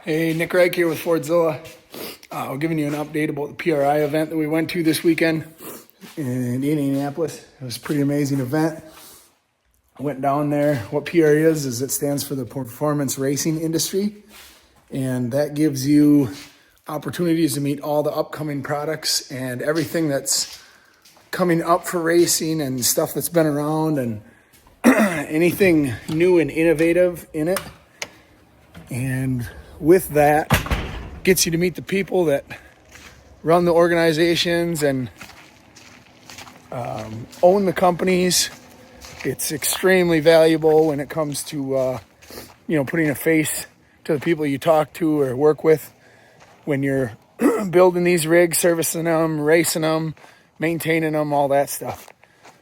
Hey, Nick Reich here with Fordzilla. We're giving you an update about the PRI event that we went to this weekend in Indianapolis. It was a pretty amazing event. I went down there. What PRI is it stands for the performance racing industry. And that gives you opportunities to meet all the upcoming products and everything that's coming up for racing and stuff that's been around and anything new and innovative in it. And with that, gets you to meet the people that run the organizations and own the companies. It's extremely valuable when it comes to putting a face to the people you talk to or work with when you're building these rigs, servicing them, racing them, maintaining them, all that stuff.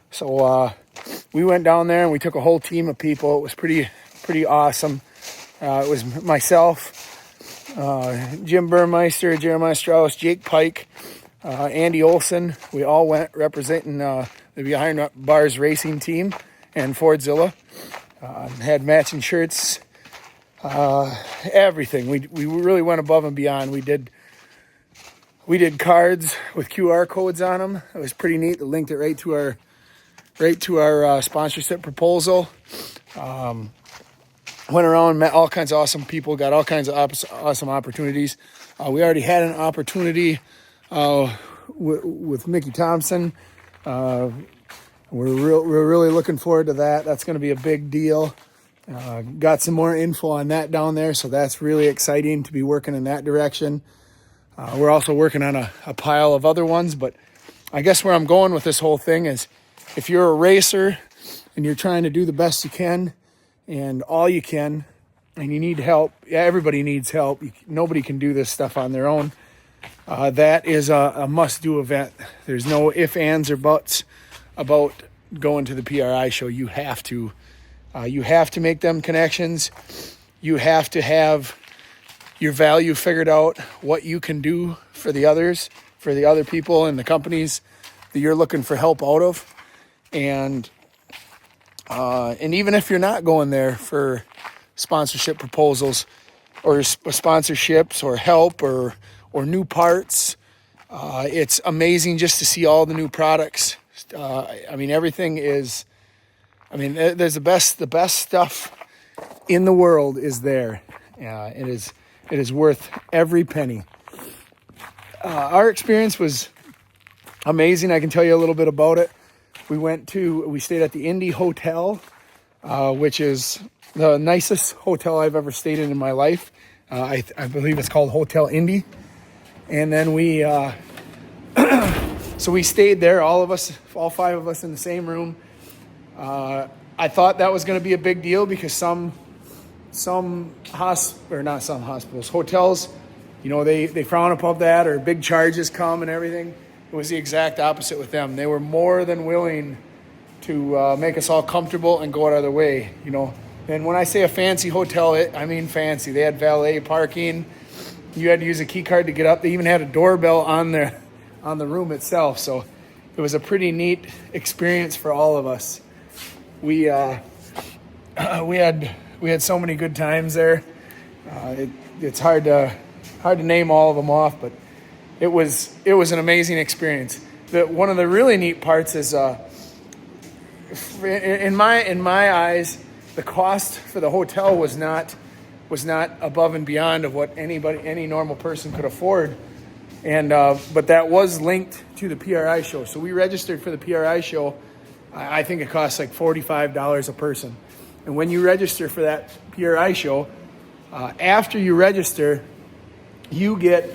So we went down there and we took a whole team of people. It was pretty awesome. It was myself, Jim Burmeister, Jeremiah Strauss, Jake Pike, Andy Olson. We all went representing the Behind Bars racing team and Fordzilla. Had matching shirts, everything. We really went above and beyond. We did cards with QR codes on them. It was pretty neat. They linked it right to our sponsorship proposal. Went around, met all kinds of awesome people, got all kinds of awesome opportunities. We already had an opportunity with Mickey Thompson. We're really looking forward to that. That's going to be a big deal. Got some more info on that down there, so that's really exciting to be working in that direction. We're also working on a pile of other ones, but I guess where I'm going with this whole thing is if you're a racer and you're trying to do the best you can, and all you can, and you need help. Yeah, everybody needs help. Nobody can do this stuff on their own. That is a must-do event. There's no ifs, ands, or buts about going to the PRI show. You have to. You have to make them connections. You have to have your value figured out, what you can do for the others, for the other people and the companies that you're looking for help out of. And even if you're not going there for sponsorship proposals or sponsorships or help or new parts, it's amazing just to see all the new products. Everything is, there's the best stuff in the world is there. It is worth every penny. Our experience was amazing. I can tell you a little bit about it. We stayed at the Indy Hotel, which is the nicest hotel I've ever stayed in my life. I believe it's called Hotel Indy. And then so we stayed there, all five of us in the same room. I thought that was going to be a big deal because hotels, they frown above that or big charges come and everything. It was the exact opposite with them. They were more than willing to make us all comfortable and go out of their way, And when I say a fancy hotel, I mean fancy. They had valet parking. You had to use a key card to get up. They even had a doorbell on the room itself. So it was a pretty neat experience for all of us. We had so many good times there. It's hard to name all of them off, but it was an amazing experience. One of the really neat parts is, in my eyes, the cost for the hotel was not above and beyond of what any normal person could afford, but that was linked to the PRI show. So we registered for the PRI show. I think it costs like $45 a person, and when you register for that PRI show, after you register, you get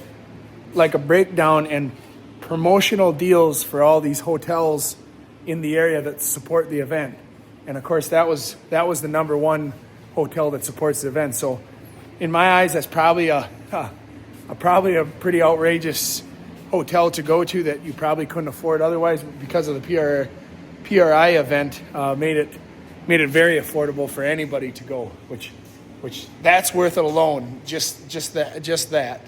like a breakdown and promotional deals for all these hotels in the area that support the event. And of course, that was the number one hotel that supports the event. So in my eyes, that's probably a pretty outrageous hotel to go to that you probably couldn't afford otherwise, because of the PRI event made it very affordable for anybody to go, which that's worth it alone, just that.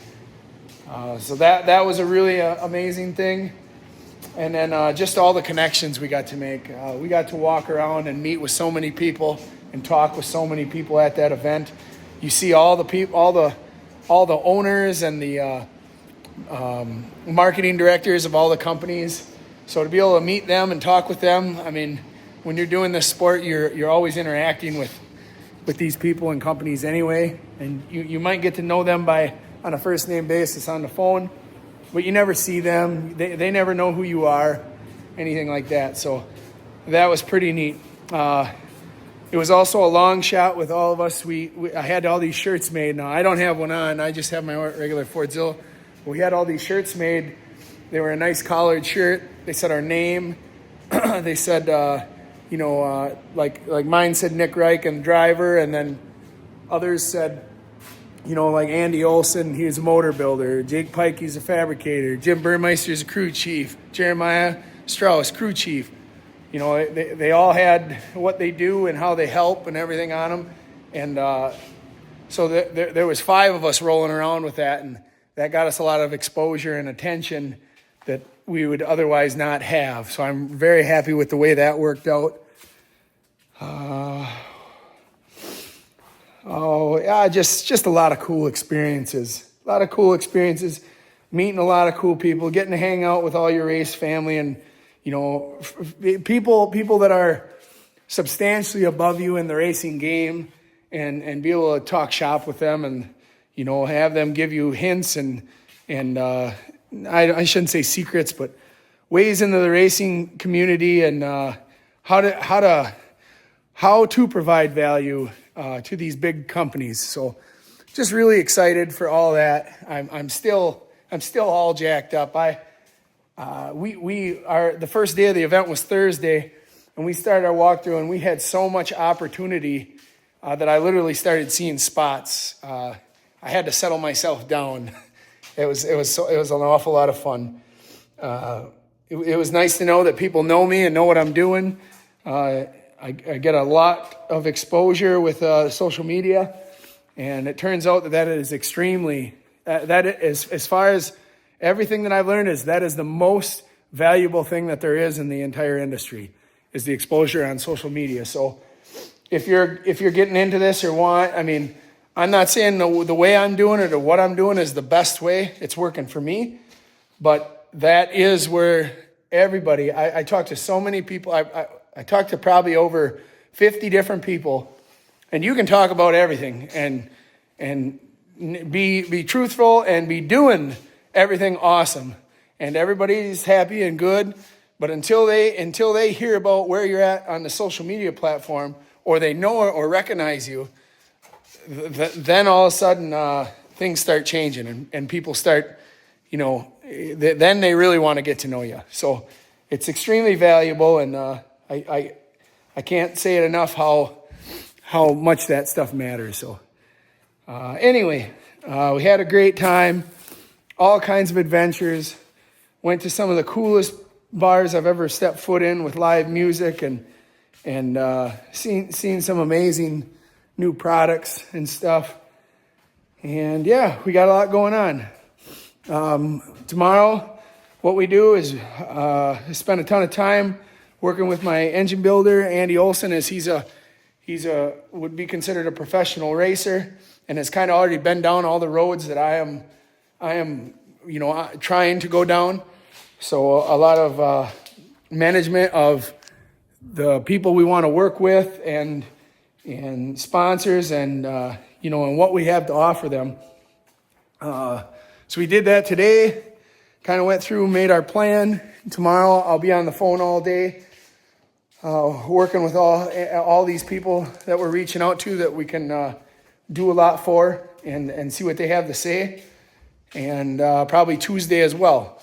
So that was a really amazing thing. And then just all the connections we got to make. We got to walk around and meet with so many people and talk with so many people at that event. You see all the all the owners and the marketing directors of all the companies. So to be able to meet them and talk with them, I mean, when you're doing this sport, you're always interacting with these people and companies anyway, and you might get to know them on a first name basis on the phone, but you never see them. They never know who you are, anything like that. So that was pretty neat. It was also a long shot with all of us. I had all these shirts made. Now I don't have one on. I just have my regular Fordzilla. We had all these shirts made. They were a nice collared shirt. They said our name. They said, like mine said Nick Reich and driver, and then others said, like Andy Olson, he's a motor builder. Jake Pike, he's a fabricator. Jim Burmeister is a crew chief. Jeremiah Strauss, crew chief. They all had what they do and how they help and everything on them. And so there was 5 of us rolling around with that, and that got us a lot of exposure and attention that we would otherwise not have. So I'm very happy with the way that worked out. Just a lot of cool experiences. Meeting a lot of cool people, getting to hang out with all your race family, and people that are substantially above you in the racing game, and be able to talk shop with them, and have them give you hints and I shouldn't say secrets, but ways into the racing community, and how to provide value to these big companies. So just really excited for all that. I'm still all jacked up. The first day of the event was Thursday, and we started our walkthrough, and we had so much opportunity that I literally started seeing spots. I had to settle myself down. It was an awful lot of fun. It was nice to know that people know me and know what I'm doing. I get a lot of exposure with social media, and it turns out that is extremely, as far as everything that I've learned, that is the most valuable thing that there is in the entire industry, is the exposure on social media. So if you're getting into this or I'm not saying the way I'm doing it or what I'm doing is the best way. It's working for me, but that is where everybody, I talk to so many people. I talked to probably over 50 different people, and you can talk about everything and be truthful and be doing everything awesome, and everybody's happy and good. But until they hear about where you're at on the social media platform, or they know or recognize you, then all of a sudden things start changing, and people start, then they really want to get to know you. So it's extremely valuable, and I can't say it enough how much that stuff matters. So anyway, we had a great time, all kinds of adventures, went to some of the coolest bars I've ever stepped foot in with live music, and seen some amazing new products and stuff. And yeah, we got a lot going on. Tomorrow, what we do is spend a ton of time working with my engine builder, Andy Olson, as he's would be considered a professional racer, and has kind of already been down all the roads that I am trying to go down. So a lot of management of the people we want to work with, and sponsors, and and what we have to offer them. So we did that today, kind of went through, made our plan. Tomorrow I'll be on the phone all day, working with all these people that we're reaching out to that we can do a lot for, and see what they have to say. And probably Tuesday as well.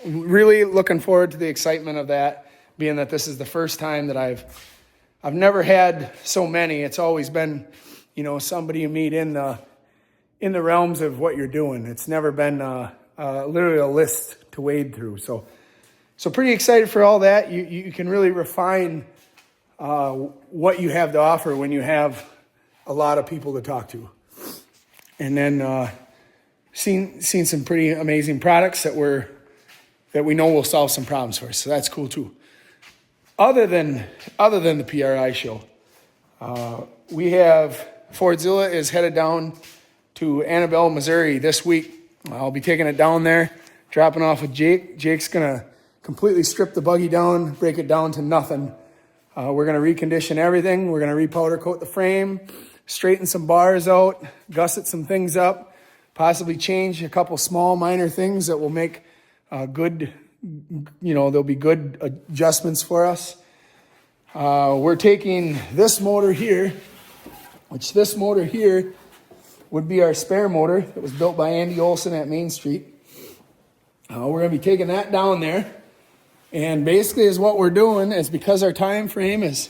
Really looking forward to the excitement of that, being that this is the first time that I've never had so many. It's always been, somebody you meet in the realms of what you're doing. It's never been literally a list to wade through. So pretty excited for all that. You can really refine what you have to offer when you have a lot of people to talk to. And then seen some pretty amazing products that we know will solve some problems for us. So that's cool too. Other than the PRI show, we have Fordzilla is headed down to Annabelle, Missouri this week. I'll be taking it down there, dropping off with Jake. Jake's going to completely strip the buggy down, break it down to nothing. We're going to recondition everything. We're going to repowder coat the frame, straighten some bars out, gusset some things up, possibly change a couple small minor things that will make good, there'll be good adjustments for us. We're taking this motor here, which this motor here would be our spare motor that was built by Andy Olson at Main Street. We're going to be taking that down there. And basically is what we're doing is, because our time frame is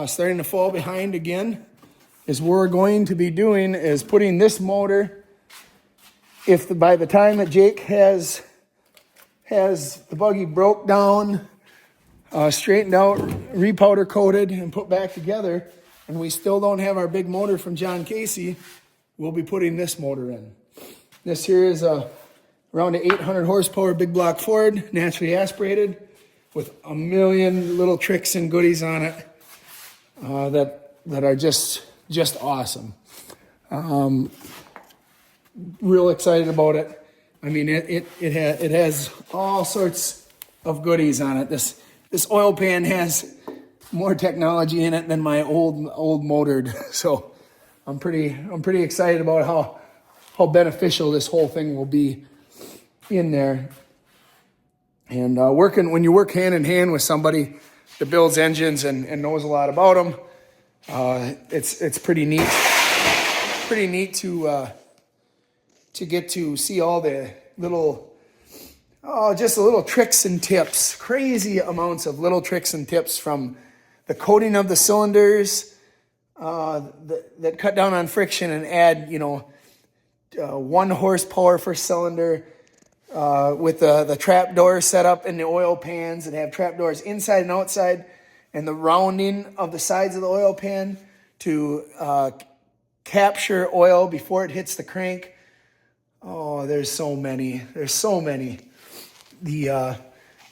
starting to fall behind again, is what we're going to be doing is putting this motor, by the time that Jake has the buggy broke down, straightened out, repowder coated, and put back together, and we still don't have our big motor from John Casey, we'll be putting this motor in. This here is around an 800 horsepower big block Ford, naturally aspirated, with a million little tricks and goodies on it that are just awesome. Real excited about it. I mean, it has all sorts of goodies on it. This oil pan has more technology in it than my old motored. So I'm pretty excited about how beneficial this whole thing will be in there. And when you work hand in hand with somebody that builds engines and knows a lot about them, it's pretty neat. Pretty neat to get to see all the little, just the little tricks and tips, crazy amounts of little tricks and tips, from the coating of the cylinders that cut down on friction and add, 1 horsepower per cylinder, with the trap door set up in the oil pans and have trap doors inside and outside, and the rounding of the sides of the oil pan to capture oil before it hits the crank. Oh, there's so many. The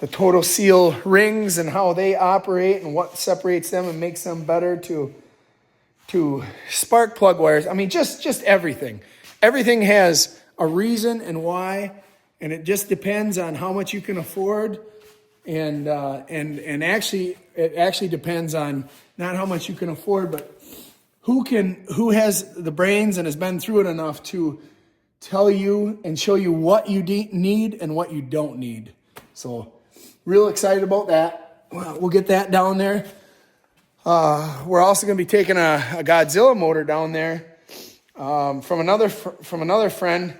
total seal rings and how they operate and what separates them and makes them better, to spark plug wires. I mean, just everything. Everything has a reason and why, and it just depends on how much you can afford, and actually it actually depends on not how much you can afford, but who has the brains and has been through it enough to tell you and show you what you need and what you don't need. So real excited about that. We'll get that down there. We're also going to be taking a Godzilla motor down there from another friend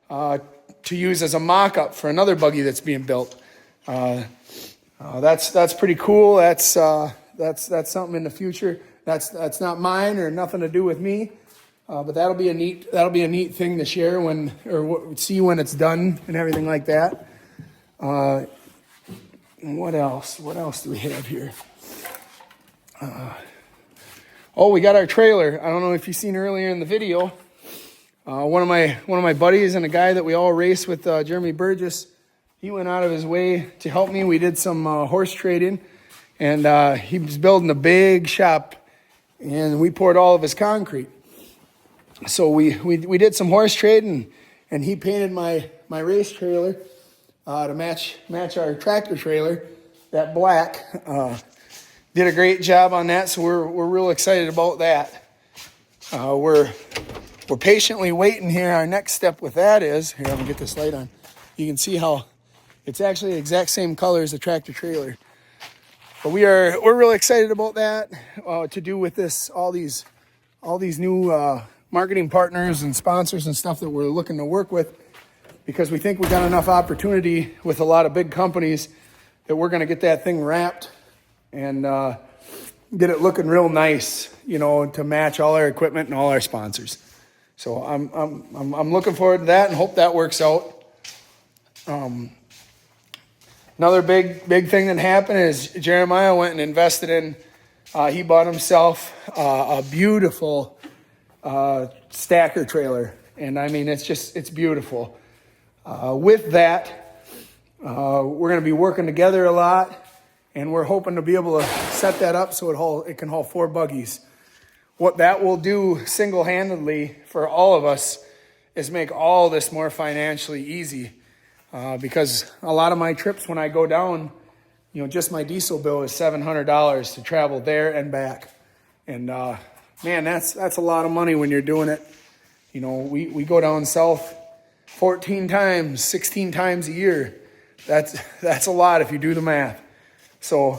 to use as a mock-up for another buggy that's being built. That's pretty cool. That's something in the future. That's not mine or nothing to do with me. But that'll be a neat thing to share see when it's done and everything like that. What else? What else do we have here? We got our trailer. I don't know if you've seen earlier in the video. One of my buddies and a guy that we all race with, Jeremy Burgess, he went out of his way to help me. We did some horse trading, and he was building a big shop, and we poured all of his concrete. So we did some horse trading, and he painted my race trailer to match our tractor trailer, that black. Did a great job on that, so we're real excited about that. We're patiently waiting here. Our next step with that is, here, I'm gonna get this light on. You can see how it's actually the exact same color as the tractor trailer. But we're really excited about that, to do with this, all these new marketing partners and sponsors and stuff that we're looking to work with, because we think we got enough opportunity with a lot of big companies that we're gonna get that thing wrapped and get it looking real nice, to match all our equipment and all our sponsors. So I'm looking forward to that and hope that works out. Another big thing that happened is Jeremiah went and invested in. He bought himself a beautiful stacker trailer, and I mean it's beautiful. With that, we're going to be working together a lot. And we're hoping to be able to set that up so it can haul 4 buggies. what that will do single-handedly for all of us is make all this more financially easy. Because a lot of my trips when I go down, just my diesel bill is $700 to travel there and back. And man, that's a lot of money when you're doing it. We go down south 14 times, 16 times a year. That's a lot if you do the math. So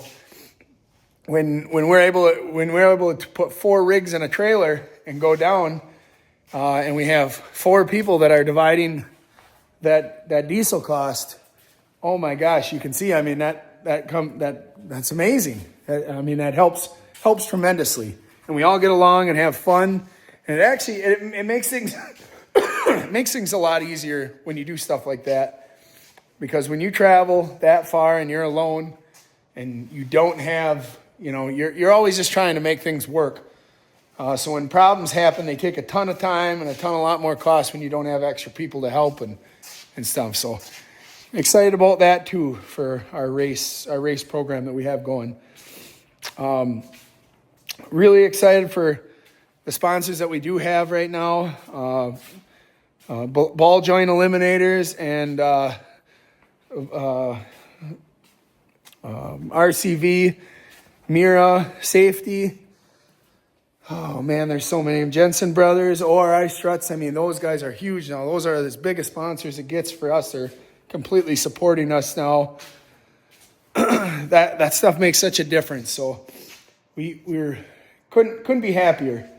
when we're able to put 4 rigs in a trailer and go down, and we have 4 people that are dividing that diesel cost, oh my gosh, you can see. I mean that's amazing. I mean that helps tremendously, and we all get along and have fun, and it makes things makes things a lot easier when you do stuff like that, because when you travel that far and you're alone and you don't have you're always just trying to make things work. So when problems happen, they take a ton of time and a lot more cost when you don't have extra people to help and stuff. So excited about that too for our race program that we have going. Really excited for the sponsors that we do have right now. Ball joint eliminators and RCV, Mira Safety. Oh man, there's so many. Jensen Brothers, ORI Struts. I mean, those guys are huge now. Those are as big as sponsors it gets for us. They're completely supporting us now. That stuff makes such a difference. So we couldn't be happier.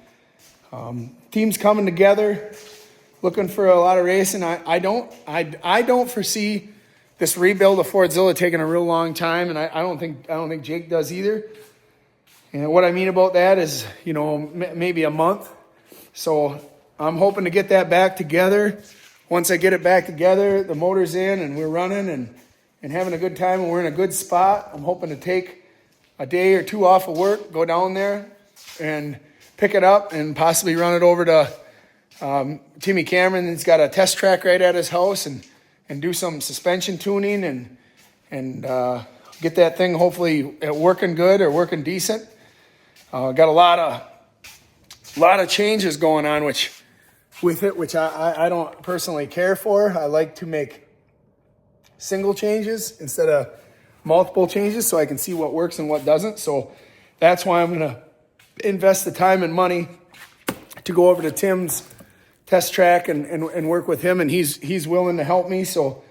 Teams coming together, looking for a lot of racing. I don't foresee this rebuild of Fordzilla taking a real long time, and I don't think Jake does either. And what I mean about that is, maybe a month. So I'm hoping to get that back together. Once I get it back together, the motor's in and we're running and having a good time and we're in a good spot. I'm hoping to take a day or 2 off of work, go down there and pick it up and possibly run it over to Timmy Cameron. He's got a test track right at his house and do some suspension tuning and get that thing hopefully working good or working decent. Got a lot of changes going on, which I don't personally care for. I like to make single changes instead of multiple changes so I can see what works and what doesn't. So that's why I'm going to invest the time and money to go over to Tim's test track and work with him, and he's willing to help me. So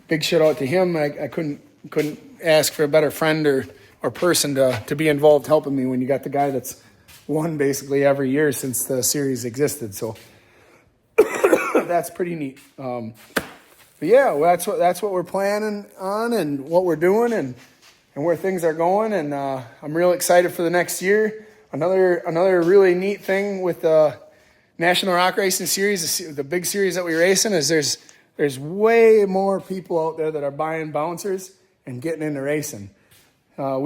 big shout out to him. I couldn't ask for a better friend or person to be involved helping me when you got the guy that's won basically every year since the series existed. So that's pretty neat. But yeah, that's what we're planning on and what we're doing and where things are going. And I'm real excited for the next year. Another really neat thing with the National Rock Racing Series, the big series that we racing, is there's way more people out there that are buying bouncers and getting into racing. I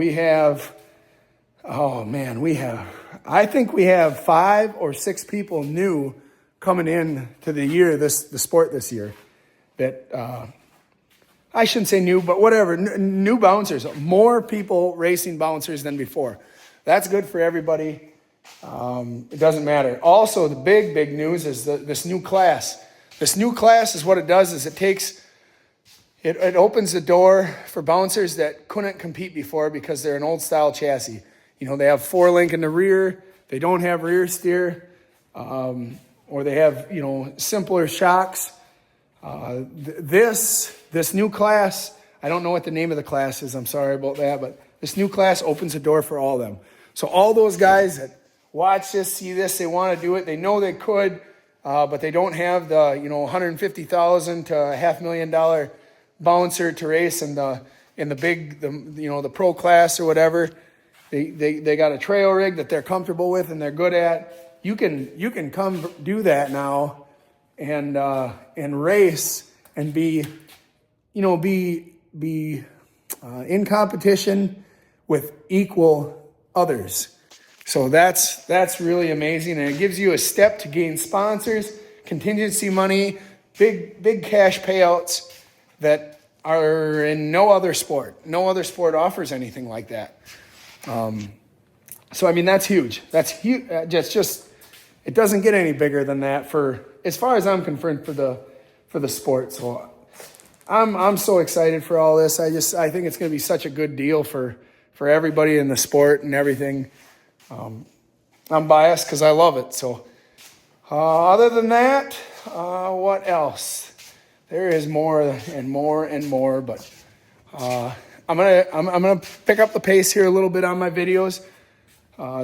think we have 5 or 6 people new coming in to the sport this year that, I shouldn't say new, but whatever, new bouncers, more people racing bouncers than before. That's good for everybody. It doesn't matter. Also, the big news is this new class. This new class is what it does is it opens the door for bouncers that couldn't compete before because they're an old style chassis. They have 4-link in the rear. They don't have rear steer, or they have, simpler shocks. This new class, I don't know what the name of the class is. I'm sorry about that, but this new class opens the door for all of them. So all those guys that watch this, see this, they want to do it. They know they could, but they don't have the, $150,000 to $500,000 bouncer to race in the the pro class or whatever. They got a trail rig that they're comfortable with and they're good at. You can come do that now and race and be in competition with equal others. So that's really amazing, and it gives you a step to gain sponsors, contingency money, big cash payouts that are in no other sport. No other sport offers anything like that. So, I mean, that's huge. That's huge. Just it doesn't get any bigger than that for, as far as I'm concerned, for the sport. So I'm so excited for all this. I think it's going to be such a good deal for everybody in the sport and everything. I'm biased because I love it. So other than that, what else? There is more and more and more, but I'm gonna pick up the pace here a little bit on my videos.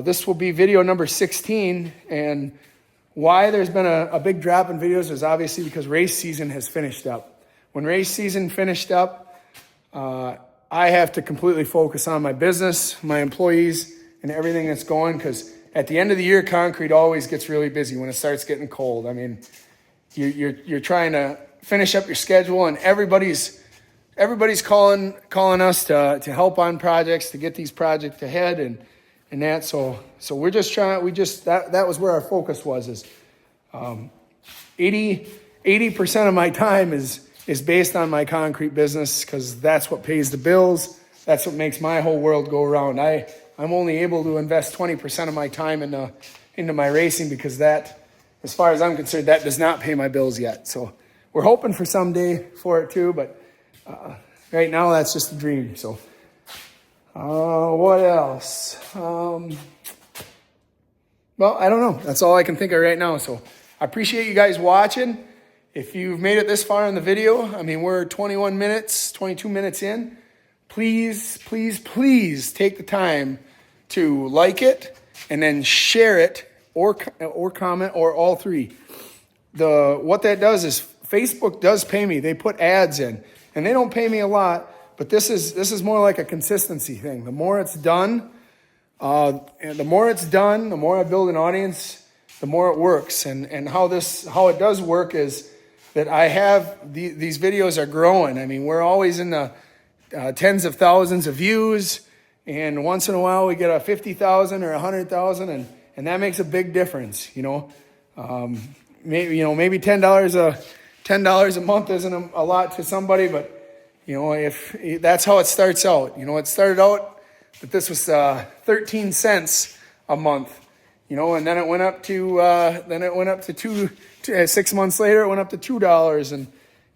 This will be video number 16, and why there's been a big drop in videos is obviously because race season has finished up. When race season finished up, I have to completely focus on my business, my employees, and everything that's going, because at the end of the year, concrete always gets really busy when it starts getting cold. I mean, you're trying to finish up your schedule, and everybody's calling us to help on projects, to get these projects ahead and that. So we're just trying. That was where our focus was. Is 80% of my time is based on my concrete business, because that's what pays the bills. That's what makes my whole world go around. I'm only able to invest 20% of my time into my racing, because that, as far as I'm concerned, that does not pay my bills yet. So we're hoping for someday for it too, but right now that's just a dream. So what else? Well, I don't know. That's all I can think of right now. So I appreciate you guys watching. If you've made it this far in the video, I mean, we're 22 minutes in. Please, please, please take the time to like it and then share it, or comment, or all three. What that does is Facebook does pay me. They put ads in, and they don't pay me a lot, but this is more like a consistency thing. The more it's done, the more I build an audience, the more it works. And how it does work is that I have these videos are growing. I mean, we're always in the tens of thousands of views, and once in a while we get a 50,000 or 100,000, and that makes a big difference. Maybe $10 a month isn't a lot to somebody, but if that's how it starts out. It started out that this was 13 cents a month, and then it went up to 6 months later it went up to $2, and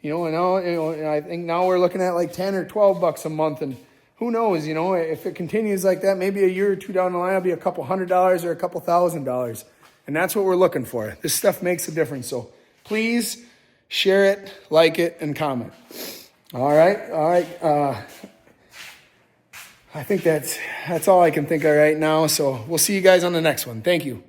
and I think now we're looking at like 10 or 12 bucks a month, and who knows, if it continues like that, maybe a year or two down the line it'll be a couple $100 or a couple $1,000, and that's what we're looking for. This stuff makes a difference, so please share it, like it, and comment. All right. I think that's all I can think of right now. So we'll see you guys on the next one. Thank you.